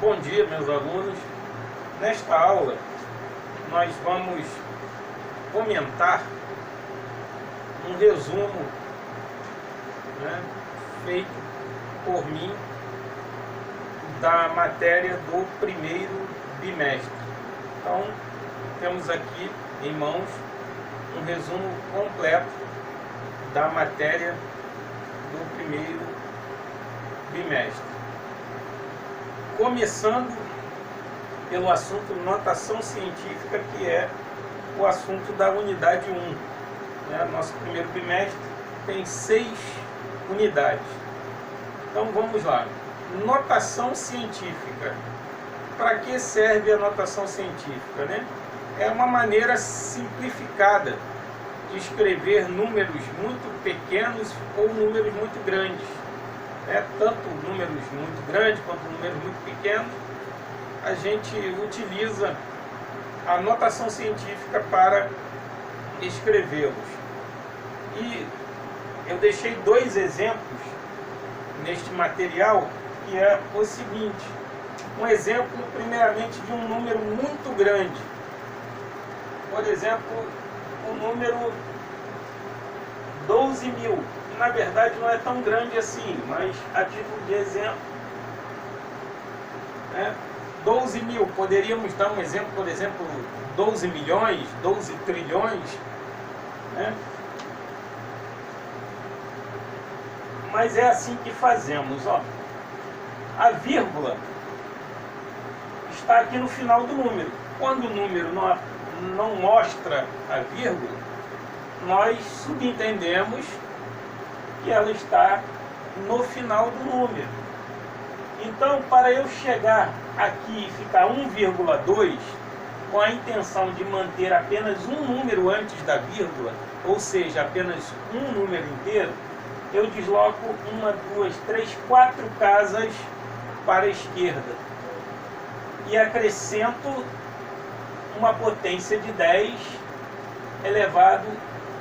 Bom dia, meus alunos. Nesta aula, nós vamos comentar um resumo, feito por mim da matéria do primeiro bimestre. Então, temos aqui em mãos um resumo completo da matéria do primeiro bimestre. Começando pelo assunto notação científica, que é o assunto da unidade 1. Nosso primeiro bimestre tem 6 unidades. Então vamos lá. Notação científica. Para que serve a notação científica? É uma maneira simplificada de escrever números muito pequenos ou números muito grandes. Tanto números muito grandes quanto números muito pequenos, a gente utiliza a notação científica para escrevê-los. E eu deixei 2 exemplos neste material, que é o seguinte: um exemplo primeiramente de um número muito grande, por exemplo, o número 12.000. Na verdade não é tão grande assim, mas a título de exemplo, 12.000, poderíamos dar um exemplo, por exemplo, 12 milhões, 12 trilhões, Mas é assim que fazemos, A vírgula está aqui no final do número. Quando o número não mostra a vírgula, nós subentendemos que ela está no final do número. Então, para eu chegar aqui e ficar 1,2, com a intenção de manter apenas um número antes da vírgula, ou seja, apenas um número inteiro, eu desloco 1, 2, 3, 4 casas para a esquerda e acrescento uma potência de 10 elevado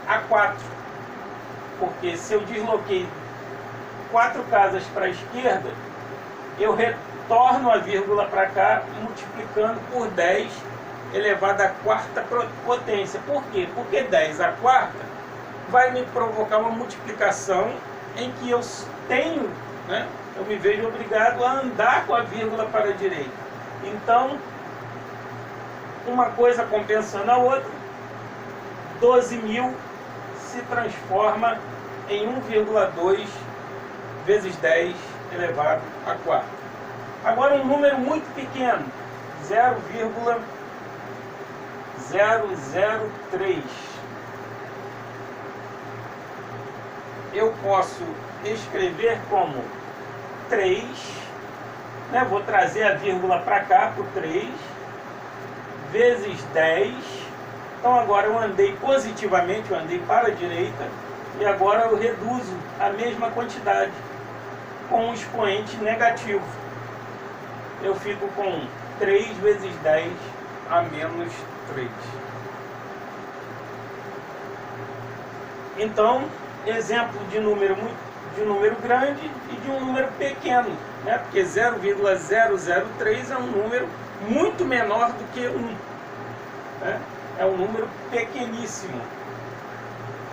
a 4. Porque se eu desloquei 4 casas para a esquerda, eu retorno a vírgula para cá, multiplicando por 10 elevado à 4ª potência. Por quê? Porque 10 à 4ª vai me provocar uma multiplicação em que eu tenho, eu me vejo obrigado a andar com a vírgula para a direita. Então, uma coisa compensando a outra, 12.000 se transforma em 1,2 vezes 10 elevado a 4. Agora um número muito pequeno, 0,003. Eu posso escrever como 3, vou trazer a vírgula para cá, por 3, vezes 10. Então agora eu andei positivamente, eu andei para a direita, e agora eu reduzo a mesma quantidade com um expoente negativo. Eu fico com 3 vezes 10 a menos 3. Então, exemplo de número grande e de um número pequeno, porque 0,003 é um número muito menor do que 1. É um número pequeníssimo.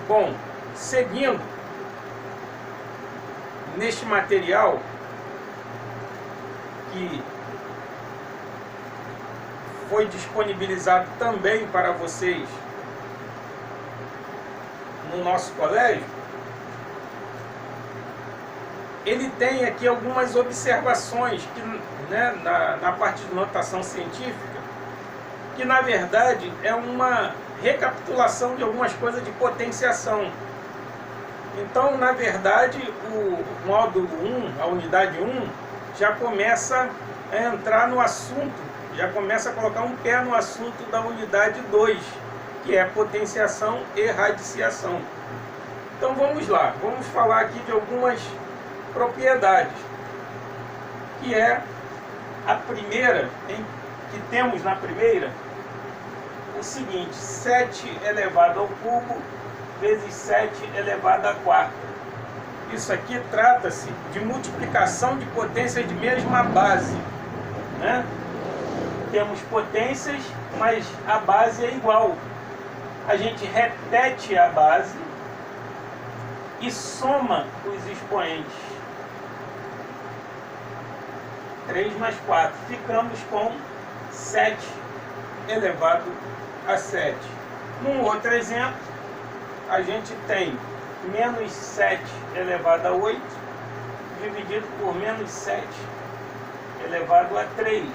Bom, seguindo neste material que foi disponibilizado também para vocês no nosso colégio, ele tem aqui algumas observações que, na parte de notação científica, que na verdade é uma recapitulação de algumas coisas de potenciação. Então, na verdade, o módulo 1, a unidade 1, já começa a entrar no assunto, já começa a colocar um pé no assunto da unidade 2, que é potenciação e radiciação. Então vamos lá, vamos falar aqui de algumas propriedades, que é a primeira, que temos na primeira, o seguinte: 7 elevado ao cubo vezes 7 elevado à quarta. Isso aqui trata-se de multiplicação de potências de mesma base, né? Temos potências, mas a base é igual. A gente repete a base e soma os expoentes. 3 mais 4. Ficamos com 7 elevado a 7. Num outro exemplo, a gente tem menos 7 elevado a 8, dividido por menos 7 elevado a 3.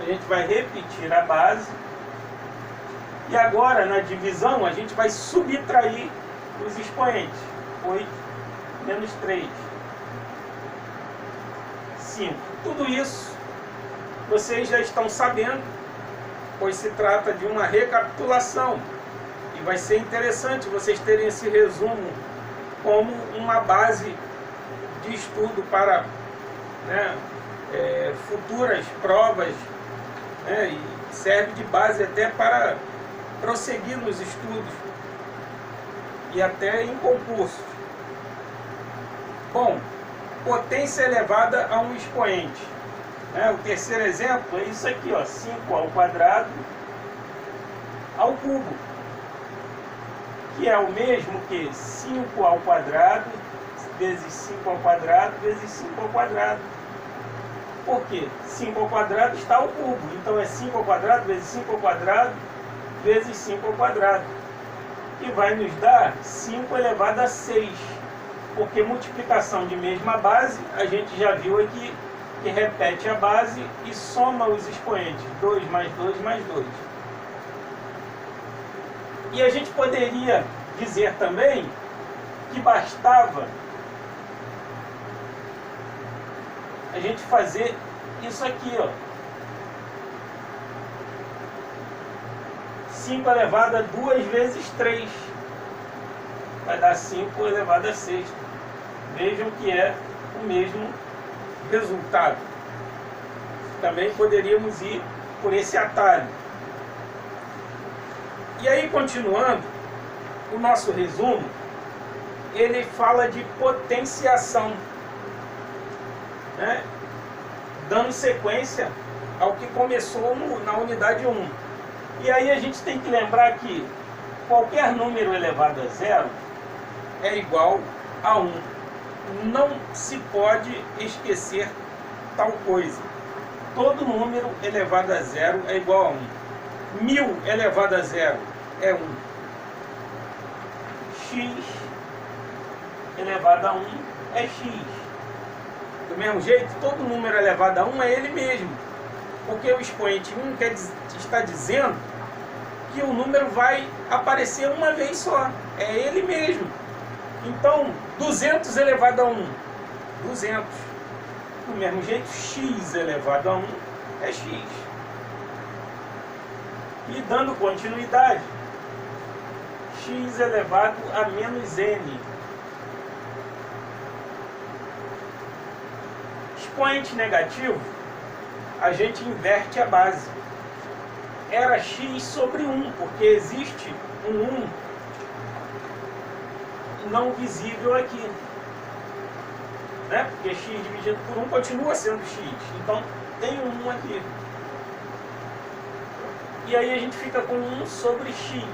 A gente vai repetir a base. E agora, na divisão, a gente vai subtrair os expoentes. 8 menos 3. 5. Tudo isso vocês já estão sabendo, pois se trata de uma recapitulação. E vai ser interessante vocês terem esse resumo como uma base de estudo para, né, futuras provas, né, e serve de base até para prosseguir nos estudos e até em concursos. Bom, potência elevada a um expoente. O terceiro exemplo é isso aqui, ó, 5 ao quadrado ao cubo, que é o mesmo que 5 ao quadrado vezes 5 ao quadrado vezes 5 ao quadrado. Por quê? 5 ao quadrado está ao cubo, então é 5 ao quadrado vezes 5 ao quadrado vezes 5 ao quadrado, que vai nos dar 5 elevado a 6, porque multiplicação de mesma base, a gente já viu aqui, que repete a base e soma os expoentes, 2 mais 2 mais 2. E a gente poderia dizer também que bastava a gente fazer isso aqui, ó. 5 elevado a 2 vezes 3 vai dar 5 elevado a 6. Vejam que é o mesmo resultado. Também poderíamos ir por esse atalho. E aí, continuando, o nosso resumo, ele fala de potenciação, né? Dando sequência ao que começou na unidade 1. E aí a gente tem que lembrar que qualquer número elevado a zero é igual a 1. Não se pode esquecer tal coisa. Todo número elevado a zero é igual a 1. 1000 elevado a zero é 1. X elevado a 1 é x. Do mesmo jeito, todo número elevado a 1 é ele mesmo. Porque o expoente 1 está dizendo que o número vai aparecer uma vez só. É ele mesmo. Então, 200 elevado a 1, 200. Do mesmo jeito, x elevado a 1 é x. E dando continuidade, x elevado a menos n. Expoente negativo, a gente inverte a base. Era x sobre 1, porque existe um 1 não visível aqui, né? Porque x dividido por 1 continua sendo x, então tem um 1 aqui. E aí a gente fica com 1 sobre x,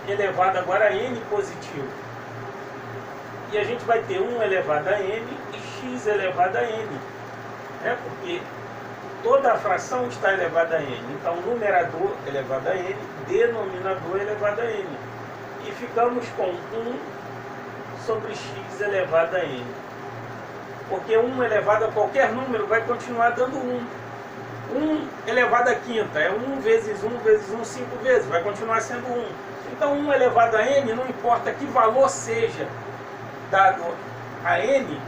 elevado agora a n positivo. E a gente vai ter 1 elevado a n e x elevado a n, né? Porque toda a fração está elevada a n. Então, numerador elevado a n, denominador elevado a n. E ficamos com 1 sobre x elevado a n. Porque 1 elevado a qualquer número vai continuar dando 1. 1 elevado a quinta é 1 vezes 1 vezes 1, 5 vezes. Vai continuar sendo 1. Então, 1 elevado a n, não importa que valor seja dado a n,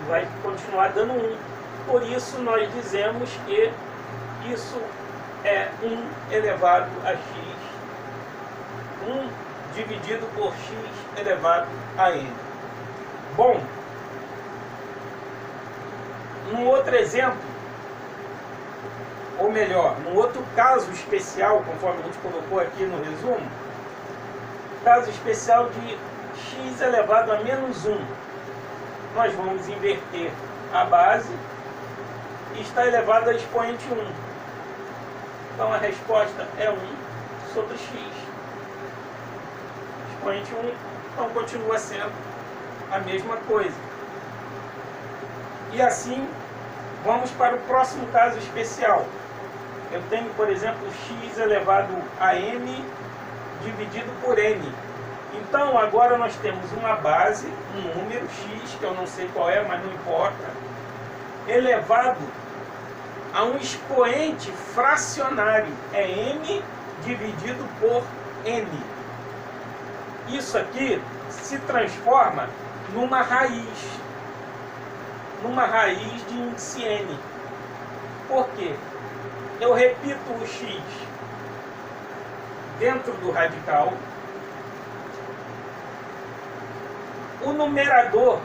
vai continuar dando 1. Por isso, nós dizemos que isso é 1 elevado a x. 1 dividido por x elevado a n. Bom, num outro exemplo, ou melhor, num outro caso especial, conforme a gente colocou aqui no resumo, caso especial de x elevado a menos 1, nós vamos inverter a base está elevado a expoente 1. Então a resposta é 1 sobre x. Expoente 1, então continua sendo a mesma coisa. E assim, vamos para o próximo caso especial. Eu tenho, por exemplo, x elevado a n dividido por n. Então, agora nós temos uma base, um número x, que eu não sei qual é, mas não importa, elevado a um expoente fracionário, é n dividido por n. Isso aqui se transforma numa raiz de índice n. Por quê? Eu repito o x dentro do radical. O numerador,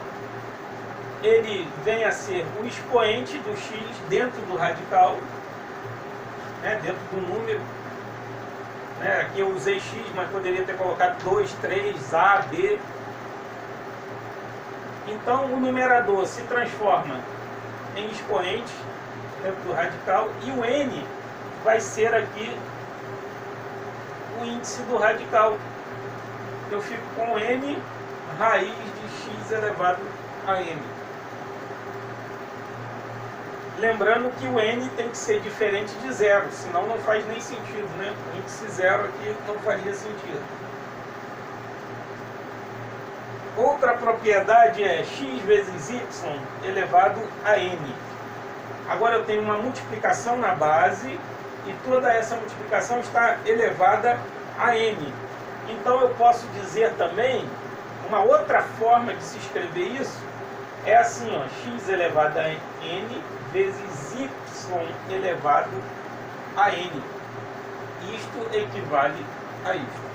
ele vem a ser o expoente do x dentro do radical, né, dentro do número. Né, aqui eu usei x, mas poderia ter colocado 2, 3, a, b. Então o numerador se transforma em expoente dentro do radical e o n vai ser aqui o índice do radical. Eu fico com n raiz de x elevado a n. Lembrando que o n tem que ser diferente de zero, senão não faz nem sentido, né? O índice zero aqui não faria sentido. Outra propriedade é x vezes y elevado a n. Agora eu tenho uma multiplicação na base e toda essa multiplicação está elevada a n. Então eu posso dizer também, uma outra forma de se escrever isso é assim, ó, x elevado a n vezes y elevado a n. Isto equivale a isto.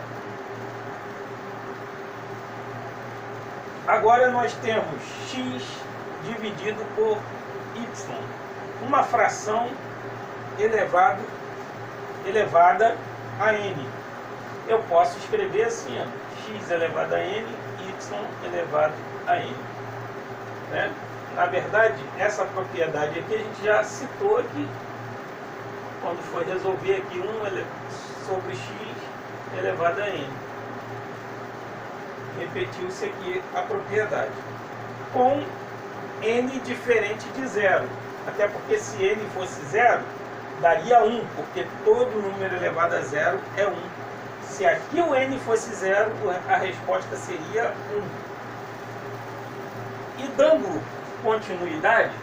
Agora nós temos x dividido por y, uma fração elevada a n. Eu posso escrever assim, ó, x elevado a n, y elevado a n. Né? Na verdade, essa propriedade aqui a gente já citou aqui, quando foi resolver aqui 1 sobre x elevado a n. Repetiu-se aqui a propriedade. Com n diferente de zero. Até porque se n fosse zero, daria 1, porque todo número elevado a zero é 1. Se aqui o n fosse zero, a resposta seria 1. E dando continuidade,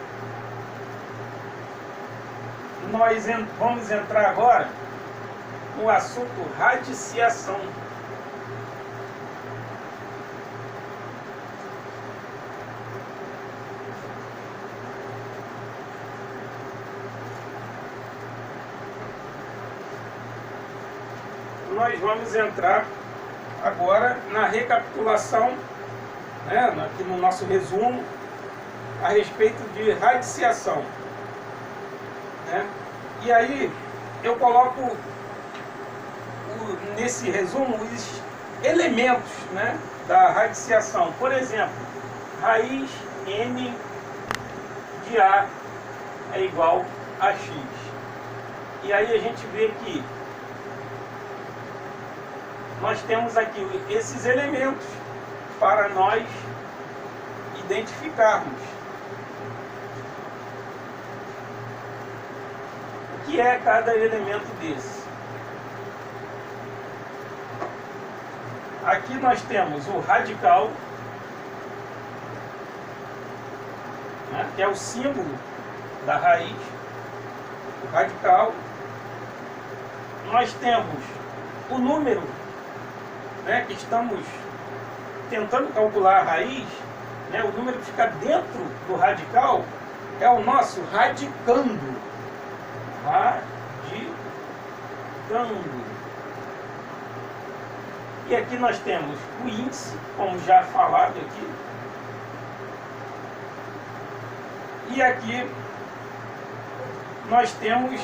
nós vamos entrar agora no assunto radiciação. Nós vamos entrar agora na recapitulação, né, aqui no nosso resumo, a respeito de radiciação. Né? E aí eu coloco nesse resumo os elementos, né, da radiciação. Por exemplo, raiz n de a é igual a x. E aí a gente vê que nós temos aqui esses elementos para nós identificarmos o que é cada elemento desse. Aqui nós temos o radical, né, que é o símbolo da raiz, o radical. Nós temos o número, né, que estamos tentando calcular a raiz, né, o número que fica dentro do radical é o nosso radicando. Radicando. E aqui nós temos o índice, como já falado aqui. E aqui nós temos,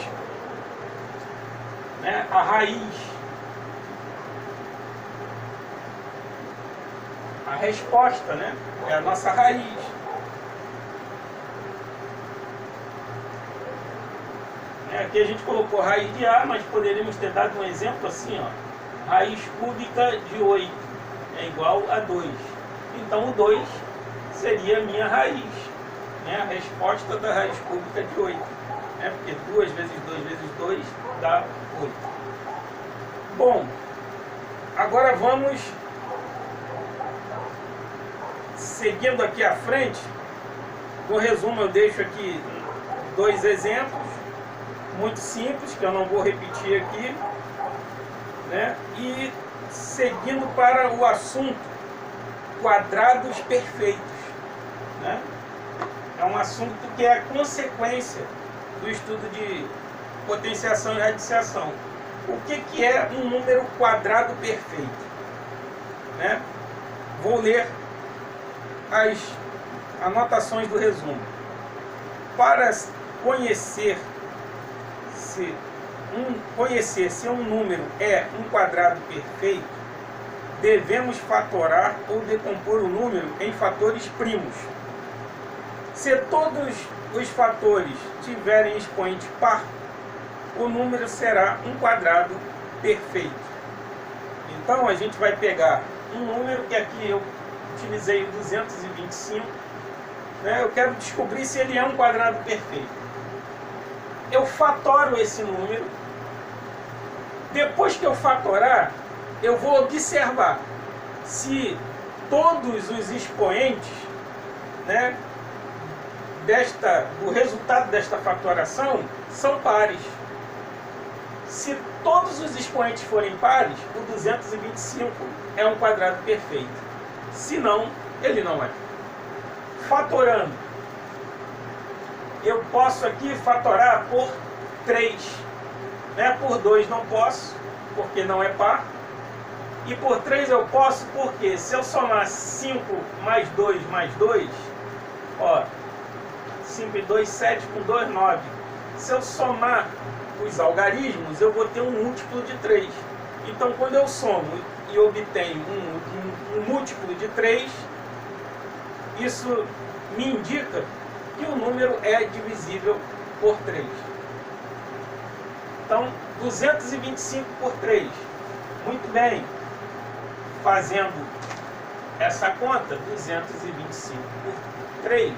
né, a raiz. A resposta, né, é a nossa raiz. Aqui a gente colocou raiz de A, mas poderíamos ter dado um exemplo assim, ó. Raiz cúbica de 8 é igual a 2. Então o 2 seria a minha raiz, né? A resposta da raiz cúbica de 8. Porque 2 vezes 2 vezes 2 dá 8. Bom, agora vamos seguindo aqui à frente. No resumo eu deixo aqui 2 exemplos muito simples, que eu não vou repetir aqui, né? E seguindo para o assunto quadrados perfeitos, né? É um assunto que é a consequência do estudo de potenciação e radiciação. O que é um número quadrado perfeito? Né? Vou ler as anotações do resumo. Para conhecer se um número é um quadrado perfeito, devemos fatorar ou decompor o número em fatores primos. Se todos os fatores tiverem expoente par, o número será um quadrado perfeito. Então a gente vai pegar um número que aqui eu utilizei o 225, né? Eu quero descobrir se ele é um quadrado perfeito. Eu fatoro esse número. Depois que eu fatorar, eu vou observar se todos os expoentes, né, do resultado desta fatoração são pares. Se todos os expoentes forem pares, o 225 é um quadrado perfeito. Se não, ele não é. Fatorando, eu posso aqui fatorar por 3. Né? Por 2 não posso, porque não é par. E por 3 eu posso, porque se eu somar 5 mais 2 mais 2, ó, 5 e 2, 7, com 2, 9. Se eu somar os algarismos, eu vou ter um múltiplo de 3. Então, quando eu somo e obtenho um múltiplo de 3, isso me indica que o número é divisível por 3. Então, 225 por 3. Muito bem. Fazendo essa conta, 225 por 3,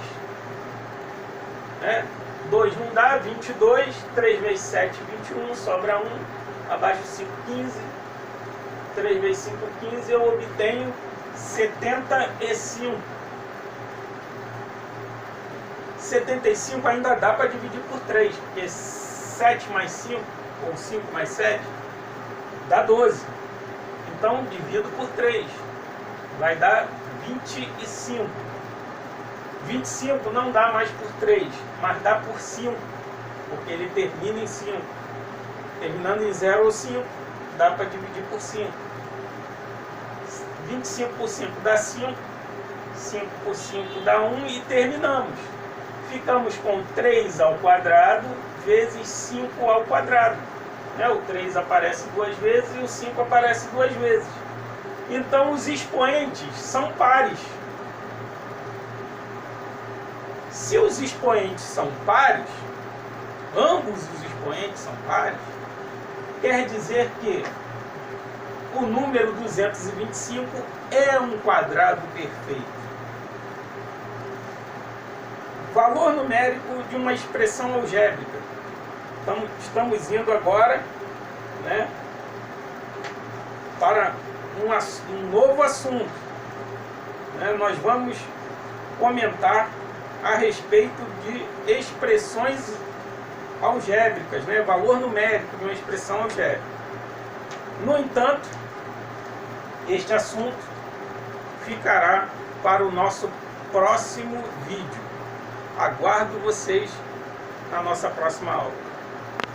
né? 2 não dá, 22, 3 vezes 7, 21, sobra 1, abaixo 5, 15, 3 vezes 5, 15, eu obtenho 75. 75 ainda dá para dividir por 3, porque 7 mais 5, ou 5 mais 7, dá 12. Então, divido por 3, vai dar 25. 25 não dá mais por 3, mas dá por 5, porque ele termina em 5. Terminando em 0 ou 5, dá para dividir por 5. 25 por 5 dá 5, 5 por 5 dá 1 e terminamos. Ficamos com 3 ao quadrado vezes 5 ao quadrado. O 3 aparece 2 vezes e o 5 aparece 2 vezes. Então os expoentes são pares. Se os expoentes são pares, ambos os expoentes são pares, quer dizer que o número 225 é um quadrado perfeito. Valor numérico de uma expressão algébrica. Então, estamos indo agora, né, para um novo assunto. Nós vamos comentar a respeito de expressões algébricas, né, valor numérico de uma expressão algébrica. No entanto, este assunto ficará para o nosso próximo vídeo. Aguardo vocês na nossa próxima aula.